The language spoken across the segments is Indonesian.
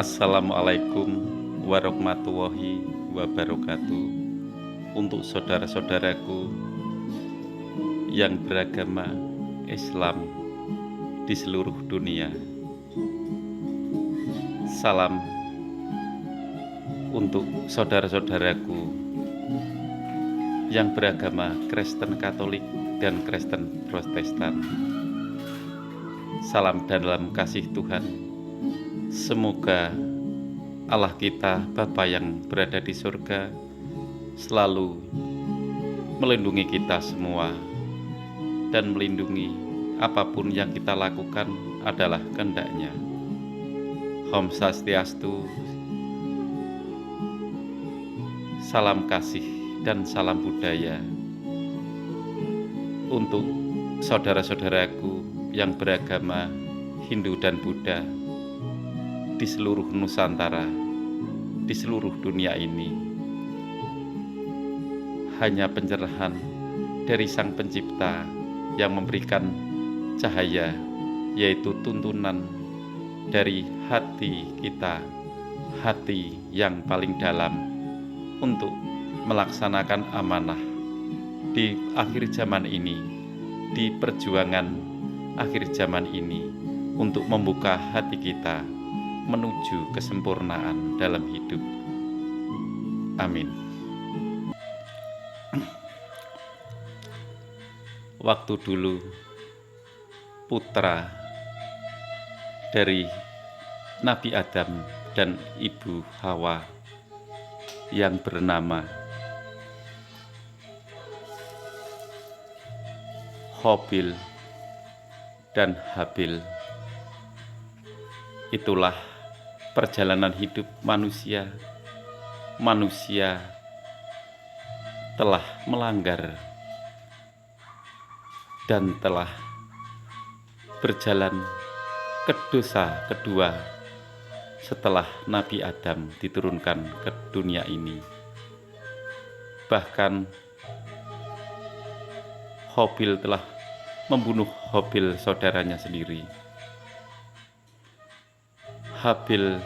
Assalamualaikum warahmatullahi wabarakatuh. Untuk saudara-saudaraku yang beragama Islam di seluruh dunia, salam untuk saudara-saudaraku yang beragama Kristen Katolik dan Kristen Protestan. Salam dalam kasih Tuhan. Semoga Allah kita, Bapa yang berada di surga, selalu melindungi kita semua dan melindungi apapun yang kita lakukan adalah kehendak-Nya. Om Swastiastu, salam kasih dan salam budaya untuk saudara-saudaraku yang beragama Hindu dan Buddha di seluruh Nusantara, di seluruh dunia ini. Hanya pencerahan dari Sang Pencipta yang memberikan cahaya, yaitu tuntunan dari hati kita, hati yang paling dalam, untuk melaksanakan amanah di akhir zaman ini, di perjuangan akhir zaman ini, untuk membuka hati kita menuju kesempurnaan dalam hidup. Amin. Waktu dulu, putra dari Nabi Adam dan Ibu Hawa yang bernama Qabil dan Habil, itulah perjalanan hidup manusia. Manusia telah melanggar dan telah berjalan ke dosa kedua setelah Nabi Adam diturunkan ke dunia ini. Bahkan Qabil telah membunuh Habil, saudaranya sendiri. Habil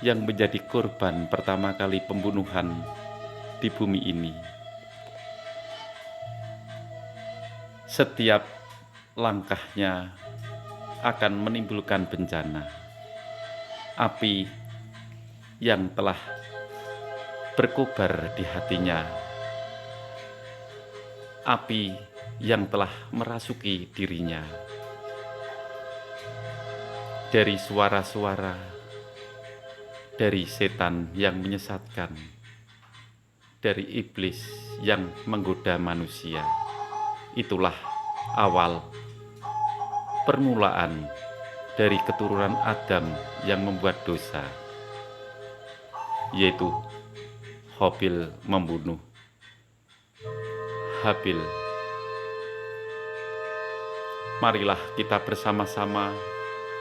yang menjadi korban pertama kali pembunuhan di bumi ini. Setiap langkahnya akan menimbulkan bencana. Api yang telah berkobar di hatinya, api yang telah merasuki dirinya. Dari suara-suara dari setan yang menyesatkan, dari iblis yang menggoda manusia, itulah awal permulaan dari keturunan Adam yang membuat dosa, yaitu Qabil membunuh Habil. Marilah kita bersama-sama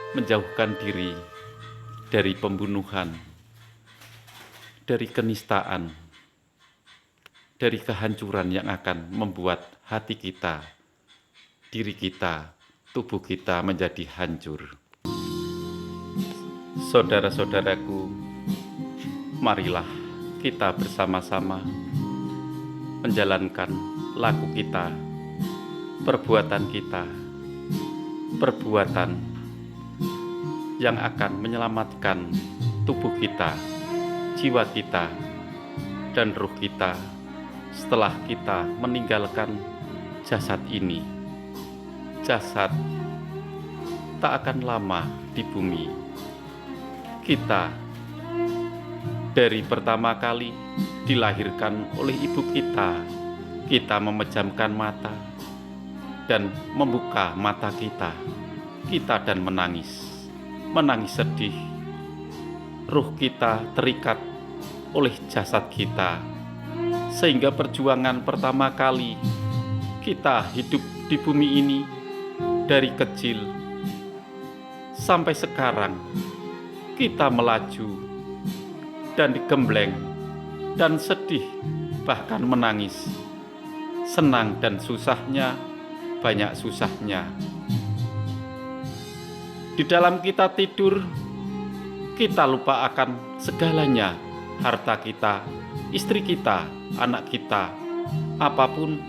menjauhkan diri dari pembunuhan, dari kenistaan, dari kehancuran yang akan membuat hati kita, diri kita, tubuh kita menjadi hancur. Saudara-saudaraku, marilah kita bersama-sama menjalankan laku kita, perbuatan kita, perbuatan yang akan menyelamatkan tubuh kita, jiwa kita, dan ruh kita setelah kita meninggalkan jasad ini. Jasad tak akan lama di bumi. Kita dari pertama kali dilahirkan oleh ibu kita, kita memejamkan mata dan membuka mata kita dan menangis sedih. Ruh kita terikat oleh jasad kita, sehingga perjuangan pertama kali kita hidup di bumi ini, dari kecil sampai sekarang, kita melaju dan digembleng dan sedih, bahkan menangis. Senang dan susahnya, banyak susahnya. Di dalam kita tidur, kita lupa akan segalanya, harta kita, istri kita, anak kita, apapun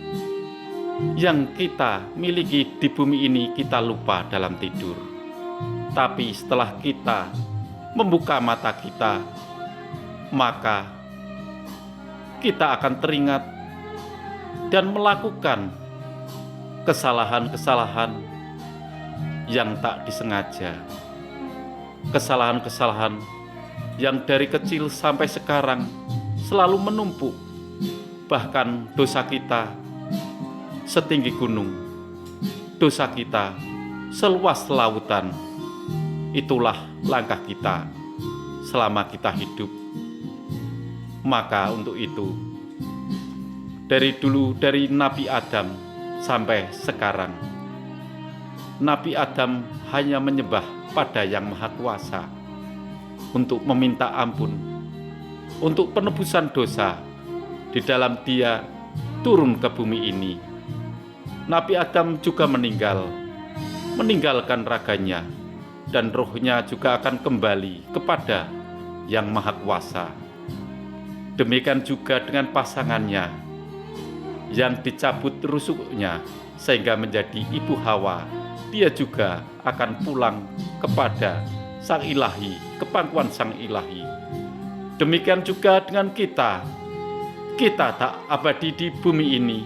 yang kita miliki di bumi ini kita lupa dalam tidur. Tapi setelah kita membuka mata kita, maka kita akan teringat dan melakukan kesalahan-kesalahan yang tak disengaja. Kesalahan-kesalahan yang dari kecil sampai sekarang selalu menumpuk. Bahkan dosa kita setinggi gunung, dosa kita seluas lautan. Itulah langkah kita selama kita hidup. Maka untuk itu, dari dulu, dari Nabi Adam sampai sekarang, Nabi Adam hanya menyembah pada Yang Maha Kuasa untuk meminta ampun, untuk penebusan dosa. Di dalam Dia turun ke bumi ini. Nabi Adam juga meninggalkan raganya, dan rohnya juga akan kembali kepada Yang Maha Kuasa. Demikian juga dengan pasangannya yang dicabut rusuknya sehingga menjadi ibu Hawa. Dia juga akan pulang kepada Sang Ilahi, ke pangkuan Sang Ilahi. Demikian juga dengan kita. Kita tak abadi di bumi ini.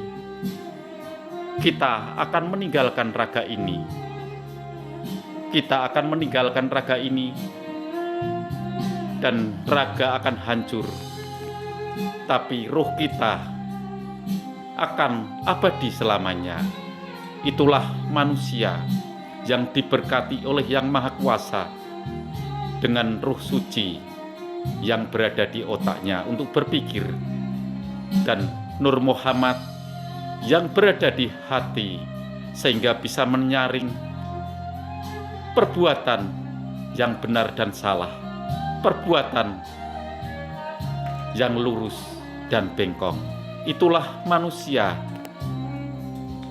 Kita akan meninggalkan raga ini. Kita akan meninggalkan raga ini, dan raga akan hancur. Tapi roh kita akan abadi selamanya. Itulah manusia yang diberkati oleh Yang Maha Kuasa dengan roh suci yang berada di otaknya untuk berpikir, dan Nur Muhammad yang berada di hati sehingga bisa menyaring perbuatan yang benar dan salah, perbuatan yang lurus dan bengkok. Itulah manusia.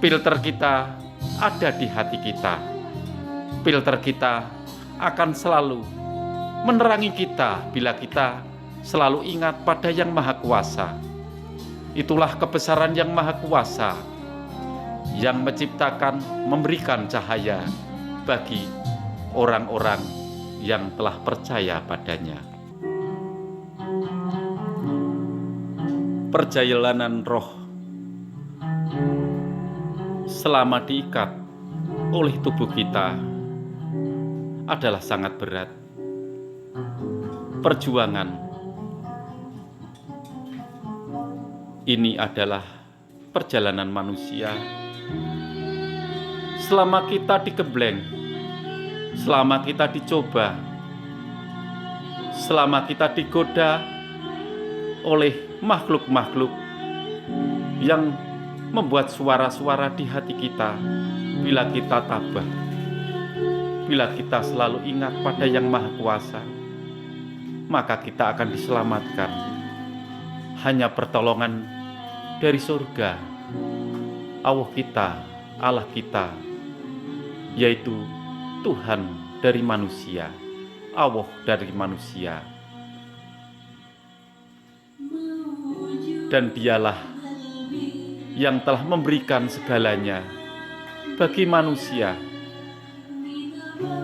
Filter kita ada di hati kita. Filter kita akan selalu menerangi kita bila kita selalu ingat pada Yang Maha Kuasa. Itulah kebesaran Yang Maha Kuasa yang menciptakan, memberikan cahaya bagi orang-orang yang telah percaya padanya. Perjalanan roh selama diikat oleh tubuh kita adalah sangat berat. Perjuangan ini adalah perjalanan manusia. Selama kita digembleng, selama kita dicoba, selama kita digoda oleh makhluk-makhluk yang membuat suara-suara di hati kita, bila kita tabah, bila kita selalu ingat pada Yang Maha Kuasa, maka kita akan diselamatkan. Hanya pertolongan dari surga, Allah kita, yaitu Tuhan dari manusia, Allah dari manusia. Dan Dialah yang telah memberikan segalanya bagi manusia.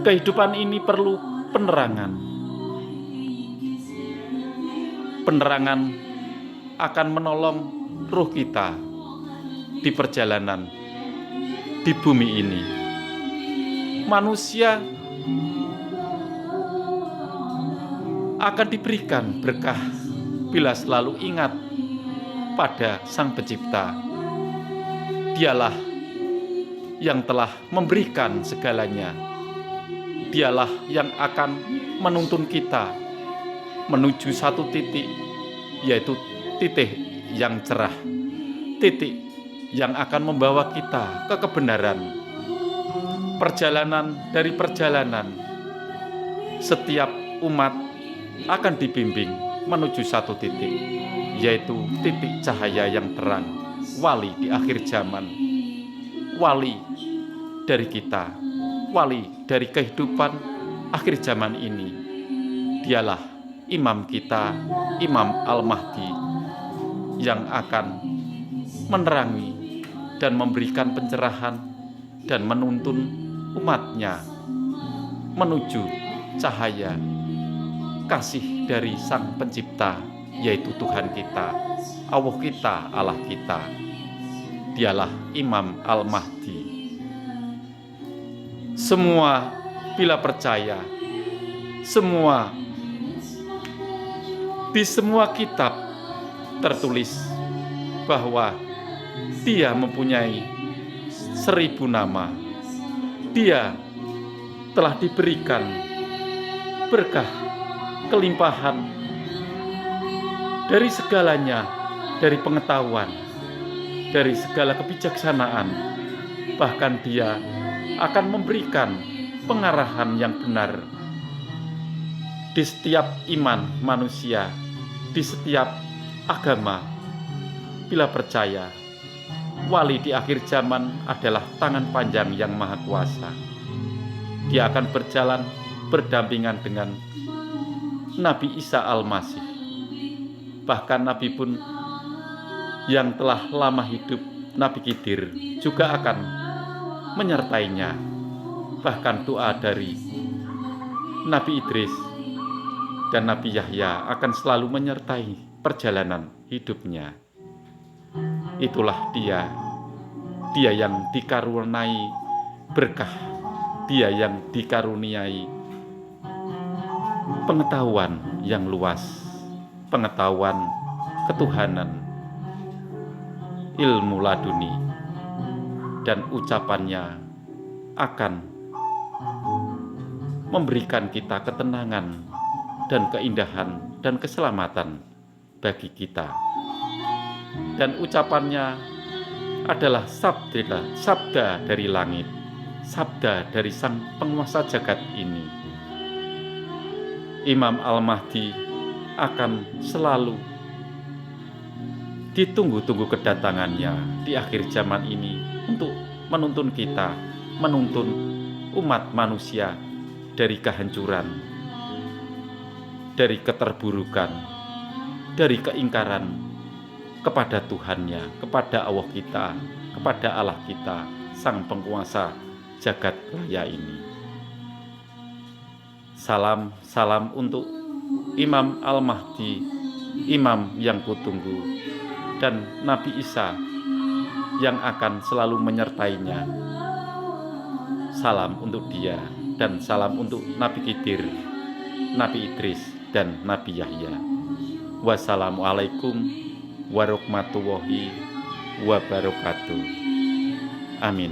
Kehidupan ini perlu penerangan. Penerangan akan menolong roh kita di perjalanan di bumi ini. Manusia akan diberikan berkah bila selalu ingat pada Sang Pencipta. Dialah yang telah memberikan segalanya. Dialah yang akan menuntun kita menuju satu titik, yaitu titik yang cerah, titik yang akan membawa kita ke kebenaran. Perjalanan dari perjalanan, setiap umat akan dibimbing menuju satu titik, yaitu titik cahaya yang terang, wali di akhir zaman, wali dari kita, wali dari kehidupan akhir zaman ini, Dialah imam kita, Imam Al-Mahdi, yang akan menerangi dan memberikan pencerahan dan menuntun umatnya menuju cahaya kasih dari Sang Pencipta, yaitu Tuhan kita, Allah kita. Dialah Imam Al-Mahdi. Semua bila percaya, di semua kitab tertulis bahwa Dia mempunyai 1000 nama. Dia telah diberikan berkah, kelimpahan dari segalanya, dari pengetahuan, dari segala kebijaksanaan. Bahkan Dia akan memberikan pengarahan yang benar di setiap iman manusia, di setiap agama. Bila percaya, wali di akhir zaman adalah tangan panjang yang maha kuasa. Dia akan berjalan berdampingan dengan Nabi Isa Al-Masih. Bahkan Nabi pun yang telah lama hidup, Nabi Khidir, juga akan menyertainya. Bahkan doa dari Nabi Idris dan Nabi Yahya akan selalu menyertai perjalanan hidupnya. Itulah dia yang dikaruniai berkah, dia yang dikaruniai pengetahuan yang luas, pengetahuan ketuhanan, ilmu laduni, dan ucapannya akan memberikan kita ketenangan dan keindahan dan keselamatan bagi kita. Dan ucapannya adalah sabda dari langit, sabda dari Sang Penguasa jagat ini. Imam Al-Mahdi akan selalu ditunggu-tunggu kedatangannya di akhir zaman ini untuk menuntun kita, menuntun umat manusia dari kehancuran, dari keterburukan, dari keingkaran kepada Tuhannya, kepada Allah kita, kepada Allah kita, Sang Penguasa jagat raya ini. Salam untuk Imam Al-Mahdi, imam yang kutunggu, dan Nabi Isa yang akan selalu menyertainya. Salam untuk dia, dan salam untuk Nabi Khidir, Nabi Idris, dan Nabi Yahya. Wassalamualaikum warahmatullahi wabarakatuh. Amin.